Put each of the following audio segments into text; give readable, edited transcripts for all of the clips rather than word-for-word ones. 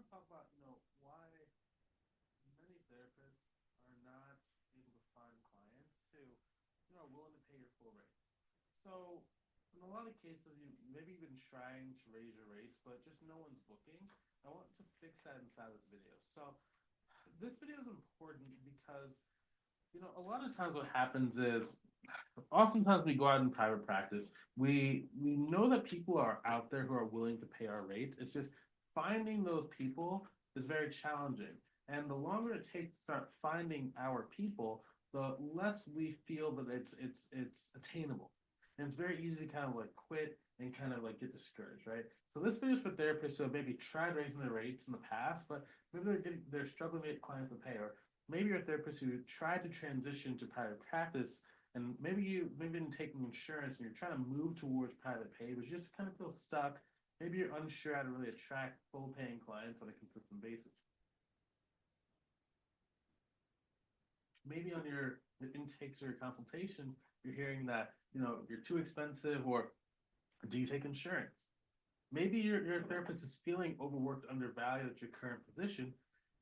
want to talk about, why many therapists are not able to find clients who, are willing to pay your full rate. So, in a lot of cases, you maybe you've been trying to raise your rates, but just no one's booking. I want to fix that inside this video. So, this video is important because, a lot of times what happens is oftentimes we go out in private practice. We know that people are out there who are willing to pay our rates. It's just finding those people is very challenging. And the longer it takes to start finding our people, the less we feel that it's attainable. And it's very easy to kind of like quit and kind of like get discouraged, right? So this video is for therapists who have maybe tried raising their rates in the past, but maybe they're struggling to get clients to pay, or maybe you're a therapist who tried to transition to private practice and maybe you've been taking insurance and you're trying to move towards private pay, but you just kind of feel stuck. Maybe you're unsure how to really attract full paying clients on a consistent basis. Maybe on your intakes or your consultation, you're hearing that you're too expensive, or do you take insurance? Maybe your therapist is feeling overworked, undervalued at your current position,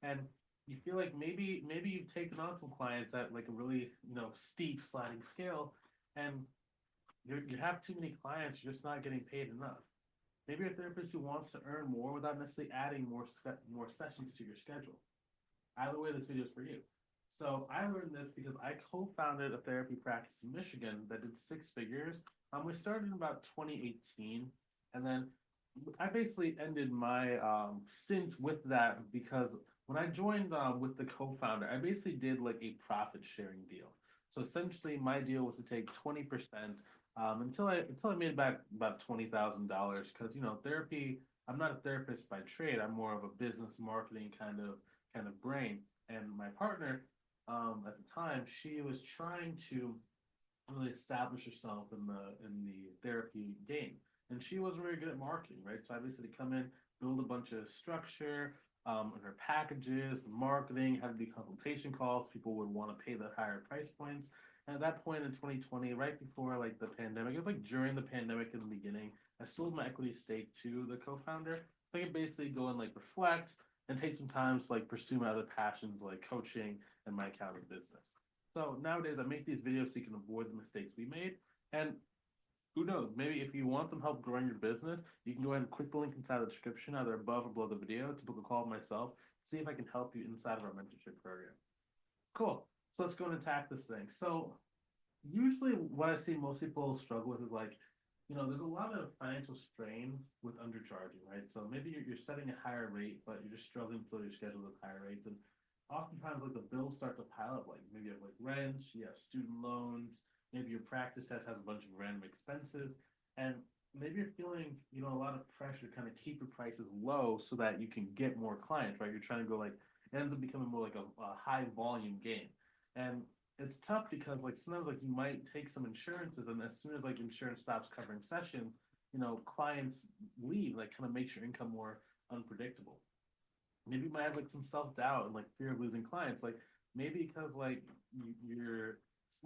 and you feel like maybe you've taken on some clients at like a really steep sliding scale, and you have too many clients, you're just not getting paid enough. Maybe you're a therapist who wants to earn more without necessarily adding more sessions to your schedule. Either way, this video is for you. So I learned this because I co-founded a therapy practice in Michigan that did six figures. We started in about 2018, and then I basically ended my stint with that because when I joined with the co-founder, I basically did like a profit sharing deal. So essentially, my deal was to take 20% until I made back about $20,000 because therapy. I'm not a therapist by trade. I'm more of a business marketing kind of brain. And my partner at the time, she was trying to really establish herself in the therapy game. And she wasn't very good at marketing, right? So I basically come in, build a bunch of structure in her packages, marketing, how to do consultation calls. People would want to pay the higher price points. And at that point in 2020, right before like the pandemic, it was like during the pandemic in the beginning, I sold my equity stake to the co-founder. So I could basically go and like reflect and take some time to like pursue my other passions like coaching and my accounting business. So nowadays I make these videos so you can avoid the mistakes we made. And who knows, maybe if you want some help growing your business, you can go ahead and click the link inside the description, either above or below the video, to book a call with myself, see if I can help you inside of our mentorship program. Cool. So let's go and attack this thing. So usually what I see most people struggle with is like, there's a lot of financial strain with undercharging, right? So maybe you're setting a higher rate, but you're just struggling to fill your schedule with higher rates. And oftentimes, like the bills start to pile up. Like maybe you have like rent, you have student loans, maybe your practice has a bunch of random expenses, and maybe you're feeling, a lot of pressure to kind of keep your prices low so that you can get more clients, right? You're trying to go like, it ends up becoming more like a high volume game. And it's tough because like sometimes like you might take some insurances and as soon as like insurance stops covering sessions, clients leave, like kind of makes your income more unpredictable. Maybe you might have like some self-doubt and like fear of losing clients. Like maybe because like you're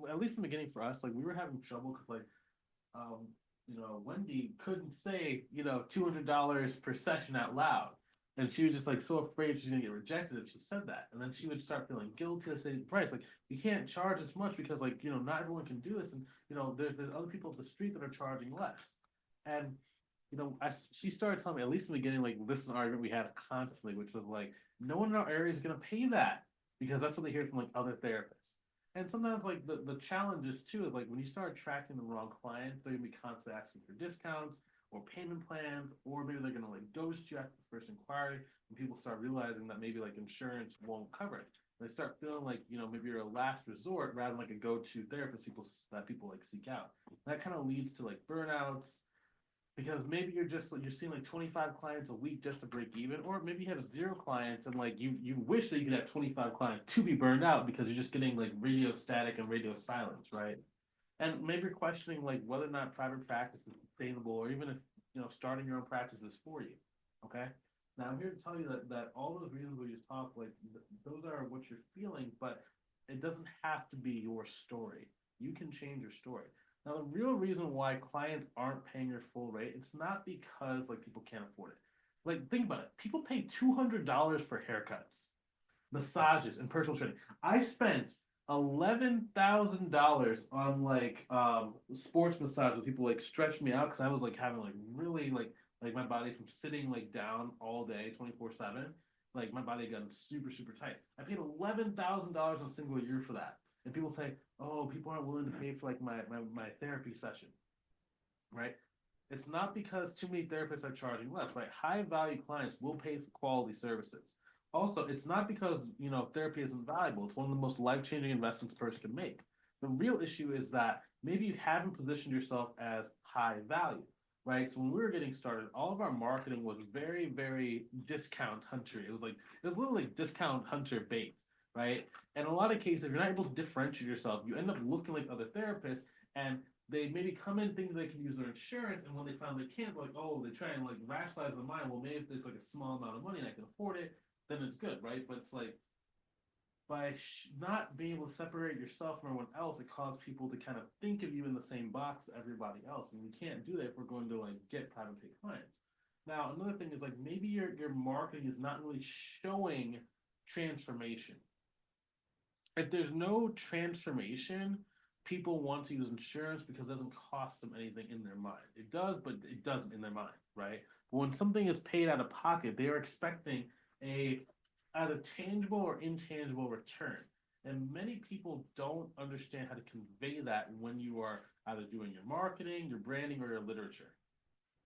at least in the beginning for us, like we were having trouble because like um, Wendy couldn't say, $200 per session out loud. And she was just like so afraid she's gonna get rejected if she said that. And then she would start feeling guilty to say the price. Like we can't charge as much because like, not everyone can do this. And there's other people at the street that are charging less. And she started telling me, at least in the beginning, like this is an argument we had constantly, which was like, no one in our area is gonna pay that because that's what they hear from like other therapists. And sometimes like the challenges too is like when you start attracting the wrong clients, they're gonna be constantly asking for discounts or payment plans, or maybe they're gonna like ghost you after the first inquiry when people start realizing that maybe like insurance won't cover it. They start feeling like, maybe you're a last resort rather than like a go-to therapist people like seek out. And that kind of leads to like burnouts, because maybe you're seeing like 25 clients a week just to break even, or maybe you have zero clients and like you wish that you could have 25 clients to be burned out because you're just getting like radio static and radio silence, right? And maybe you're questioning like whether or not private practice is sustainable, or even if starting your own practice is for you. Okay. Now I'm here to tell you that all those reasons we just talked, like those are what you're feeling, but it doesn't have to be your story. You can change your story. Now the real reason why clients aren't paying your full rate, it's not because like people can't afford it. Like, think about it. People pay $200 for haircuts, massages, and personal training. I spent $11,000 on like sports massage with people like stretch me out because I was like having like really like my body from sitting like down all day 24/7. Like my body got super tight. I paid $11,000 in a single year for that. And people say, oh, people aren't willing to pay for like my therapy session, right? It's not because too many therapists are charging less, right? High value clients will pay for quality services. Also, it's not because therapy isn't valuable. It's one of the most life changing investments a person can make. The real issue is that maybe you haven't positioned yourself as high value, right? So when we were getting started, all of our marketing was very discount hunter. It was literally like discount hunter bait, right? And in a lot of cases, if you're not able to differentiate yourself, you end up looking like other therapists, and they maybe come in thinking they can use their insurance, and when they find they can't, like, oh, they try and like rationalize their mind. Well, maybe if there's like a small amount of money and I can afford it, then it's good, right? But it's like by not being able to separate yourself from everyone else, it causes people to kind of think of you in the same box as everybody else, and we can't do that if we're going to like get private pay clients. Now, another thing is like maybe your marketing is not really showing transformation. If there's no transformation, people want to use insurance because it doesn't cost them anything in their mind. It does, but it doesn't in their mind, right? But when something is paid out of pocket, they are expecting a either tangible or intangible return. And many people don't understand how to convey that when you are either doing your marketing, your branding, or your literature.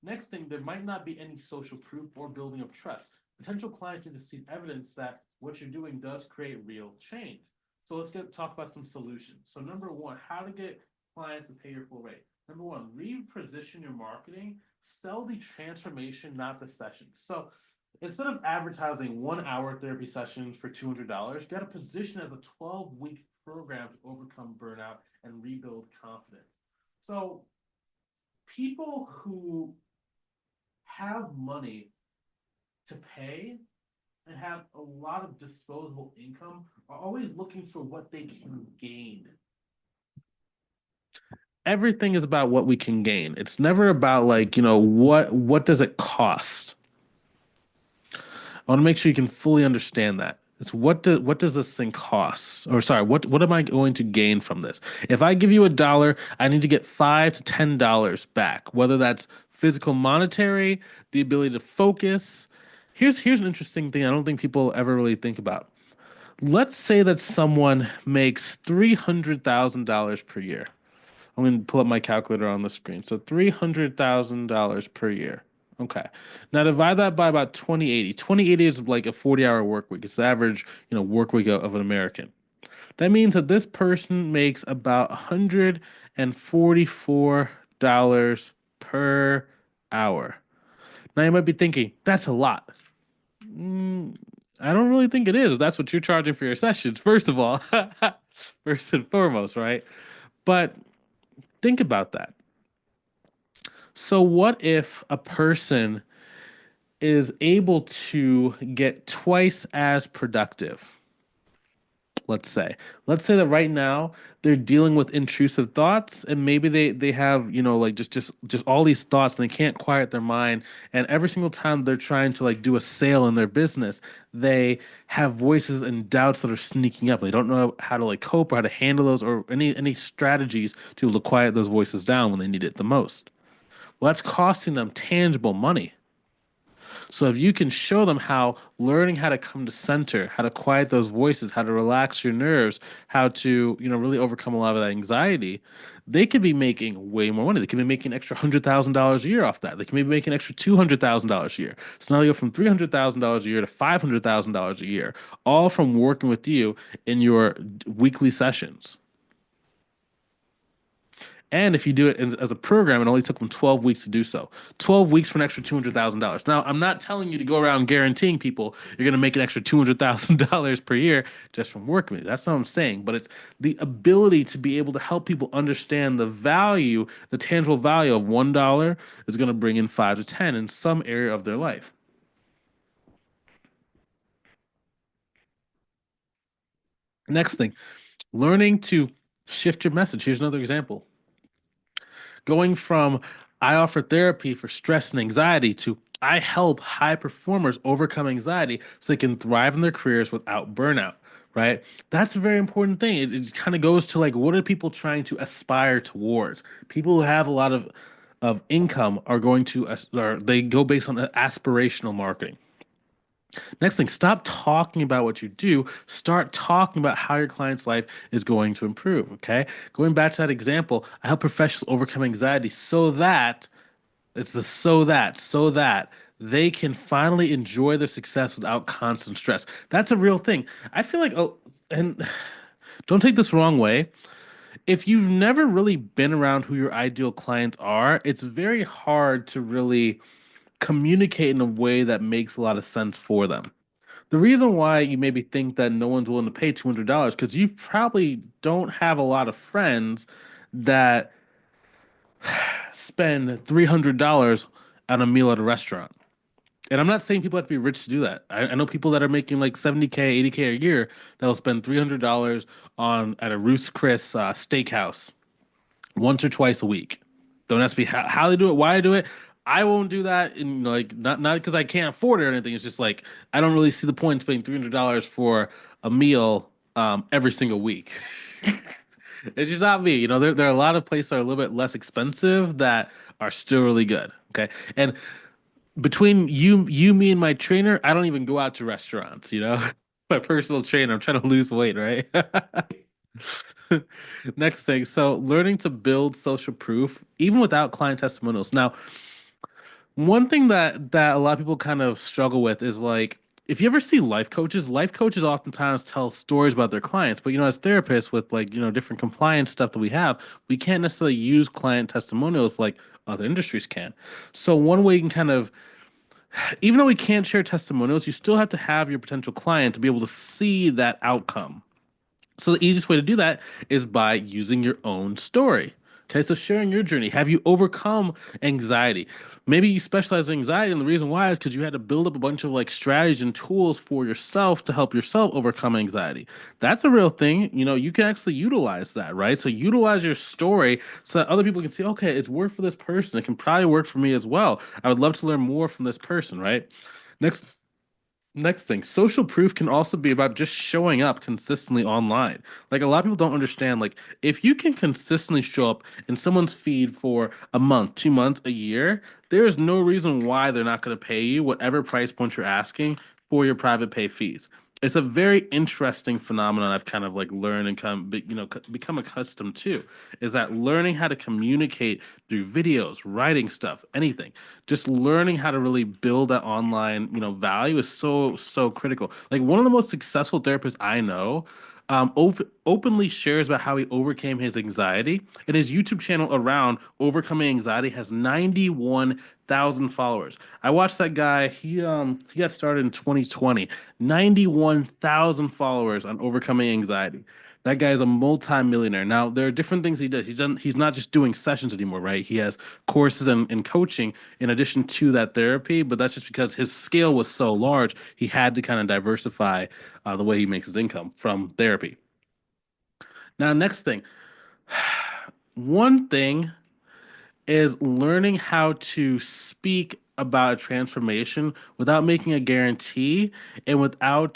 Next thing, there might not be any social proof or building of trust. Potential clients need to see evidence that what you're doing does create real change. So let's talk about some solutions. So number one, how to get clients to pay your full rate. Number one, reposition your marketing. Sell the transformation, not the session. So instead of advertising 1 hour therapy sessions for $200, you got to position as a 12-week program to overcome burnout and rebuild confidence. So people who have money to pay and have a lot of disposable income are always looking for what they can gain. Everything is about what we can gain. It's never about like, what does it cost? I want to make sure you can fully understand that. It's what does this thing cost? Or sorry, what am I going to gain from this? If I give you $1, I need to get $5 to $10 back, whether that's physical monetary, the ability to focus. Here's an interesting thing I don't think people ever really think about. Let's say that someone makes $300,000 per year. I'm going to pull up my calculator on the screen. So $300,000 per year. Okay. Now divide that by about 2080. 2080 is like a 40-hour work week. It's the average, work week of an American. That means that this person makes about $144 per hour. Now you might be thinking, that's a lot. Mm, I don't really think it is. That's what you're charging for your sessions, first of all. First and foremost, right? But think about that. So, what if a person is able to get twice as productive? Let's say. Let's say that right now they're dealing with intrusive thoughts, and maybe they have, like just all these thoughts, and they can't quiet their mind. And every single time they're trying to like do a sale in their business, they have voices and doubts that are sneaking up. They don't know how to like cope or how to handle those, or any strategies to quiet those voices down when they need it the most. Well, that's costing them tangible money. So if you can show them how learning how to come to center, how to quiet those voices, how to relax your nerves, how to, really overcome a lot of that anxiety, they could be making way more money. They could be making an extra $100,000 a year off that. They can maybe make an extra $200,000 a year. So now they go from $300,000 a year to $500,000 a year, all from working with you in your weekly sessions. And if you do it as a program, it only took them 12 weeks to do so. 12 weeks for an extra $200,000. Now, I'm not telling you to go around guaranteeing people you're going to make an extra $200,000 per year just from working with me. That's not what I'm saying. But it's the ability to be able to help people understand the value, the tangible value of $1 is going to bring in 5 to 10 in some area of their life. Next thing, learning to shift your message. Here's another example. Going from I offer therapy for stress and anxiety to I help high performers overcome anxiety so they can thrive in their careers without burnout, right? That's a very important thing. It kind of goes to like, what are people trying to aspire towards? People who have a lot of income are going to, or they go based on aspirational marketing. Next thing, stop talking about what you do. Start talking about how your client's life is going to improve. Okay. Going back to that example, I help professionals overcome anxiety so that so that they can finally enjoy their success without constant stress. That's a real thing. I feel like, oh, and don't take this wrong way. If you've never really been around who your ideal clients are, it's very hard to really communicate in a way that makes a lot of sense for them. The reason why you maybe think that no one's willing to pay $200 because you probably don't have a lot of friends that spend $300 on a meal at a restaurant. And I'm not saying people have to be rich to do that. I know people that are making like 70K, 80K a year that'll spend $300 on at a Ruth's Chris steakhouse once or twice a week. Don't ask me how they do it, why I do it. I won't do that, and like not because I can't afford it or anything. It's just like I don't really see the point in spending $300 for a meal every single week. It's just not me. There are a lot of places that are a little bit less expensive that are still really good. Okay, and between me, and my trainer, I don't even go out to restaurants. My personal trainer. I'm trying to lose weight, right? Next thing, so learning to build social proof even without client testimonials. Now, one thing that a lot of people kind of struggle with is like if you ever see life coaches oftentimes tell stories about their clients, but as therapists with like, different compliance stuff that we have, we can't necessarily use client testimonials like other industries can. So one way you can kind of even though we can't share testimonials, you still have to have your potential client to be able to see that outcome. So the easiest way to do that is by using your own story. Okay, so sharing your journey. Have you overcome anxiety? Maybe you specialize in anxiety, and the reason why is because you had to build up a bunch of like strategies and tools for yourself to help yourself overcome anxiety. That's a real thing. You can actually utilize that, right? So utilize your story so that other people can see, okay, it's worked for this person. It can probably work for me as well. I would love to learn more from this person, right? Next, Next thing, social proof can also be about just showing up consistently online. Like a lot of people don't understand, like if you can consistently show up in someone's feed for a month, 2 months, a year, there is no reason why they're not going to pay you whatever price point you're asking for your private pay fees. It's a very interesting phenomenon I've kind of like learned and become accustomed to, is that learning how to communicate through videos, writing stuff, anything, just learning how to really build that online, value is so critical. Like one of the most successful therapists I know, openly shares about how he overcame his anxiety, and his YouTube channel around overcoming anxiety has 91,000 followers. I watched that guy. He got started in 2020. 91,000 followers on overcoming anxiety. That guy is a multi-millionaire. Now, there are different things he does. He's not just doing sessions anymore, right? He has courses and coaching in addition to that therapy, but that's just because his scale was so large, he had to kind of diversify the way he makes his income from therapy. Now, next thing, one thing is learning how to speak about a transformation without making a guarantee and without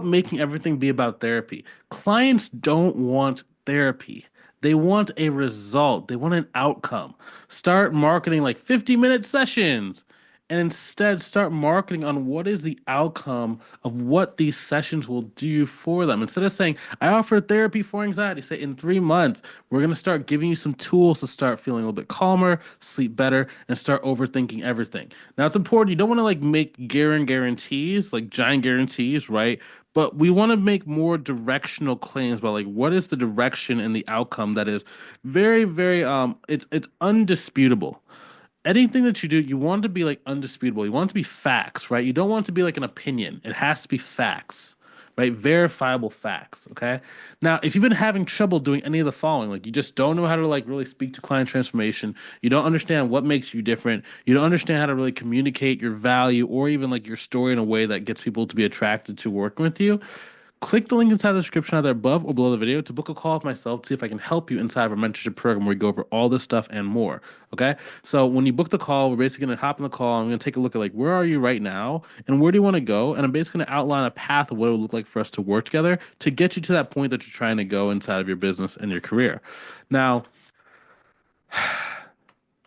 making everything be about therapy. Clients don't want therapy. They want a result. They want an outcome. Start marketing like 50-minute sessions and instead start marketing on what is the outcome of what these sessions will do for them. Instead of saying, I offer therapy for anxiety, say in 3 months, we're going to start giving you some tools to start feeling a little bit calmer, sleep better, and start overthinking everything. Now, it's important. You don't want to like make guarantees, like giant guarantees, right? But we want to make more directional claims about like what is the direction and the outcome that is very, very it's undisputable. Anything that you do, you want it to be like undisputable. You want it to be facts, right? You don't want it to be like an opinion. It has to be facts, right? Verifiable facts. Okay. Now, if you've been having trouble doing any of the following, like you just don't know how to like really speak to client transformation, you don't understand what makes you different, you don't understand how to really communicate your value or even like your story in a way that gets people to be attracted to working with you, Click the link inside the description either above or below the video to book a call with myself to see if I can help you inside of our mentorship program where we go over all this stuff and more. Okay. So when you book the call, we're basically going to hop in the call. I'm going to take a look at like, where are you right now and where do you want to go? And I'm basically going to outline a path of what it would look like for us to work together to get you to that point that you're trying to go inside of your business and your career. Now,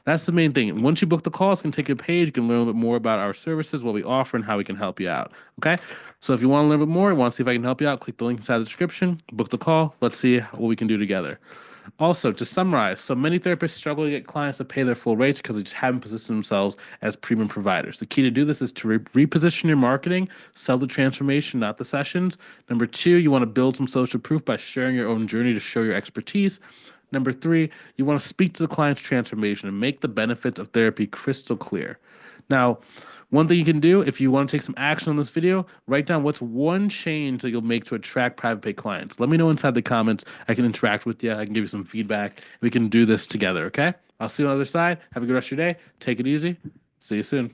that's the main thing. Once you book the call, it's going to take you a page. You can learn a little bit more about our services, what we offer, and how we can help you out. Okay. So if you want to learn a bit more, you want to see if I can help you out, click the link inside the description, book the call. Let's see what we can do together. Also, to summarize, so many therapists struggle to get clients to pay their full rates because they just haven't positioned themselves as premium providers. The key to do this is to reposition your marketing, sell the transformation, not the sessions. Number two, you want to build some social proof by sharing your own journey to show your expertise. Number three, you want to speak to the client's transformation and make the benefits of therapy crystal clear. Now, one thing you can do if you want to take some action on this video, write down what's one change that you'll make to attract private pay clients. Let me know inside the comments. I can interact with you. I can give you some feedback. We can do this together, okay? I'll see you on the other side. Have a good rest of your day. Take it easy. See you soon.